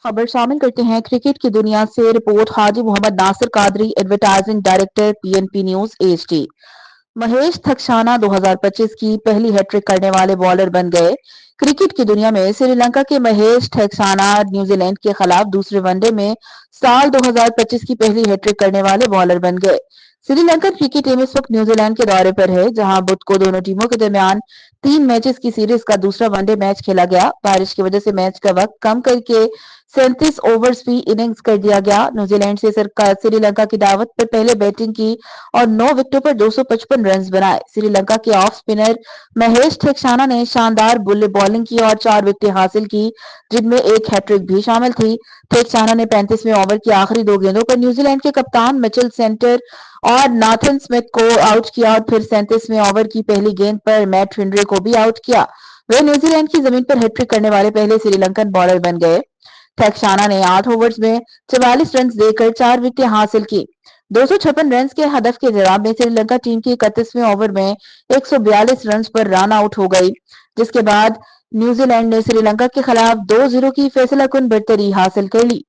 खबर शामिल करते हैं क्रिकेट की दुनिया से। Report Haji Mohammad Nasir Qadri, advertising director, PNP news HD. Mahesh थक्साना 2025 की पहली हैट्रिक करने वाले बॉलर बन गए। क्रिकेट की दुनिया में श्रीलंका के महेश थक्साना न्यूजीलैंड के खिलाफ दूसरे वनडे में साल 2025 की पहली हैट्रिक करने वाले बॉलर बन गए। श्रीलंकन क्रिकेट टीम इस वक्त न्यूजीलैंड के दौरे पर है, जहां बुध को दोनों टीमों के दरमियान 3 मैचेस की सीरीज का दूसरा वनडे मैच खेला गया। बारिश की वजह से मैच का वक्त कम करके 37 ओवर्स भी इनिंग्स कर दिया गया। न्यूजीलैंड से श्रीलंका की दावत पर पहले बैटिंग की और 9 विकेटों पर 255 रन बनाए। श्रीलंका के ऑफ स्पिनर महेश थक्साना ने शानदार बुल्ले बॉलिंग की और 4 विकेटें हासिल की, जिनमें एक हैट्रिक भी शामिल थी। थक्साना ने 35वें ओवर की आखिरी 2 गेंदों पर न्यूजीलैंड के कप्तान मिचेल सेंटर और नाथन स्मिथ को आउट किया और फिर 37वें ओवर की पहली गेंद पर मैट फिनरे को भी आउट किया। वे न्यूजीलैंड की जमीन पर हैट्रिक करने वाले पहले श्रीलंकन बॉलर बन गए। थक्साना ने 8 ओवर्स में 44 रन देकर 4 विकेटें हासिल की। 256 रन के हदफ के जवाब में श्रीलंका टीम की 31वें ओवर में 142 रन पर रन आउट हो गई, जिसके बाद न्यूजीलैंड ने श्रीलंका के खिलाफ 2-0 की फैसलाकुन बढ़तरी हासिल कर ली।